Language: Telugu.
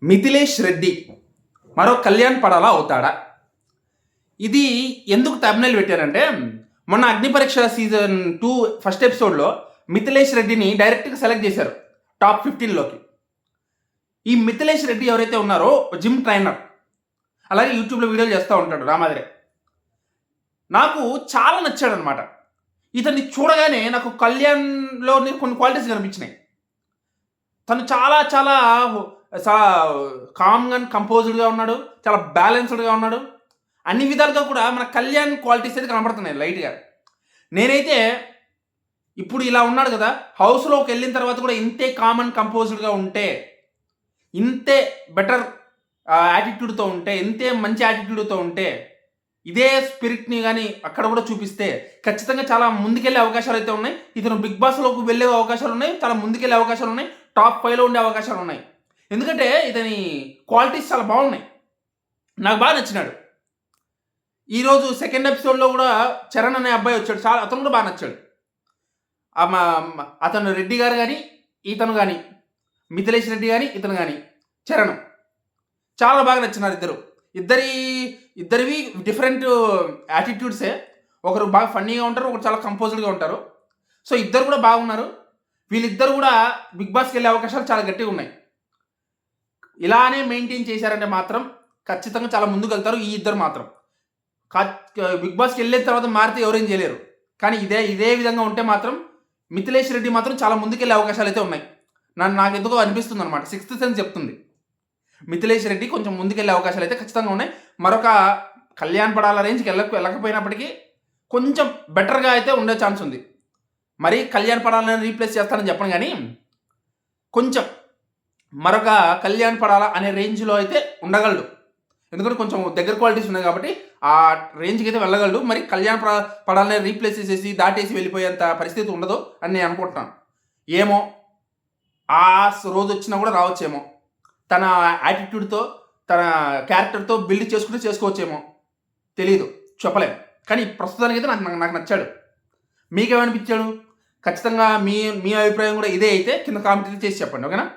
మిథిలేష్ రెడ్డి మరో కళ్యాణ్ పడాలా అవుతాడా? ఇది ఎందుకు థంబ్‌నెయిల్ పెట్టానంటే, మొన్న అగ్ని పరీక్ష సీజన్ 2 ఫస్ట్ ఎపిసోడ్‌లో మిథిలేష్ రెడ్డిని డైరెక్ట్‌గా సెలెక్ట్ చేశారు టాప్ 15లోకి. ఈ మిథిలేష్ రెడ్డి ఎవరైతే ఉన్నారో జిమ్ ట్రైనర్. అలాగే యూట్యూబ్‌లో వీడియోలు చేస్తూ ఉంటాడు రామాదిరే. నాకు చాలా నచ్చాడనమాట. ఇతన్ని చూడగానే నాకు కళ్యాణ్‌లోని కొన్ని క్వాలిటీస్ కనిపించినాయి. తను చాలా చాలా సా కామ్‌గా అండ్ కంపోజ్డ్‌గా ఉన్నాడు. చాలా బ్యాలెన్స్‌డ్‌గా ఉన్నాడు. అన్ని విధాలుగా కూడా మన కళ్యాణ్ క్వాలిటీస్ అయితే కనబడుతున్నాయి లైట్‌గా. నేనైతే ఇప్పుడు ఇలా ఉన్నాడు కదా! హౌస్‌లోకెళ్ళిన తర్వాత కూడా ఇంతే కామ్ అండ్ కంపోజ్డ్‌గా ఉంటే, ఇంతే బెటర్ యాటిట్యూడ్‌తో ఉంటే, ఇంతే మంచి యాటిట్యూడ్‌తో ఉంటే, ఇదే స్పిరిట్‌ని గాని అక్కడ కూడా చూపిస్తే ఖచ్చితంగా చాలా ముందుకెళ్ళే అవకాశాలైతే ఉన్నాయి. ఇతను బిగ్ బాస్‌లోకి వెళ్ళే అవకాశాలున్నాయి. చాలా ముందుకెళ్ళే అవకాశాలున్నాయి. టాప్ 5లో ఉండే అవకాశాలున్నాయి. ఎందుకంటే ఇతని క్వాలిటీస్ చాలా బాగున్నాయి. నాకు బాగా నచ్చినాడు. ఈరోజు సెకండ్ ఎపిసోడ్‌లో కూడా చరణ్ అనే అబ్బాయి వచ్చాడు. అతను కూడా బాగా నచ్చాడు. అతను రెడ్డి గారు గాని, ఇతను గాని, మిథిలేష్ రెడ్డి గాని, ఇతను గాని, చరణ్ చాలా బాగా నచ్చినారు ఇద్దరు. ఇద్దరివి డిఫరెంట్ యాటిట్యూడ్సే. ఒకరు బాగా ఫన్నీగా ఉంటారు. ఒకరు చాలా కంపోజ్డ్‌గా ఉంటారు. సో ఇద్దరు కూడా బాగున్నారు. వీళ్ళిద్దరు కూడా బిగ్ బాస్‌కి వెళ్ళే అవకాశాలు చాలా గట్టిగా ఉన్నాయి. ఇలానే మెయింటైన్ చేశారంటే మాత్రం ఖచ్చితంగా చాలా ముందుకెళ్తారు ఈ ఇద్దరు మాత్రం. బిగ్ బాస్‌కి వెళ్ళిన తర్వాత మారితే ఎవరేం చేయలేరు. కానీ ఇదే విధంగా ఉంటే మాత్రం మిథిలేష్ రెడ్డి మాత్రం చాలా ముందుకెళ్ళే అవకాశాలైతే ఉన్నాయి. నాకెందుకో అనిపిస్తుందనమాట. సిక్స్త్ సెన్స్ చెప్తుంది. మిథిలేష్ రెడ్డి కొంచెం ముందుకెళ్ళే అవకాశాలైతే ఖచ్చితంగా ఉన్నాయి. మరొక కళ్యాణ్ పడాల రేంజ్‌కి వెళ్ళకపోయినప్పటికీ కొంచెం బెటర్‌గా అయితే ఉండే ఛాన్స్ ఉంది. మరి కళ్యాణ్ పడాలని రీప్లేస్ చేస్తానని చెప్పను గానీ, కొంచెం మరొక కళ్యాణ్ పడాల అనే రేంజ్‌లో అయితే ఉండగలడు. ఎందుకంటే కొంచెం దగ్గర క్వాలిటీస్ ఉన్నాయి కాబట్టి ఆ రేంజ్‌కి అయితే వెళ్ళగలడు. మరి కళ్యాణ్ పడాలని రీప్లేస్ చేసేసి దాటేసి వెళ్ళిపోయేంత పరిస్థితి ఉండదు అని నేను అనుకుంటున్నాను. ఏమో ఆ రోజు వచ్చినా కూడా రావచ్చేమో. తన యాటిట్యూడ్‌తో, తన క్యారెక్టర్‌తో బిల్డ్ చేసుకోవచ్చేమో. తెలీదు. చెప్పలేం. కానీ ప్రస్తుతానికైతే నాకు నచ్చాడు. మీకేమనిపించాడు? ఖచ్చితంగా మీ అభిప్రాయం కూడా ఇదే అయితే కింద కామెంట్ చేసి చెప్పండి. ఓకేనా?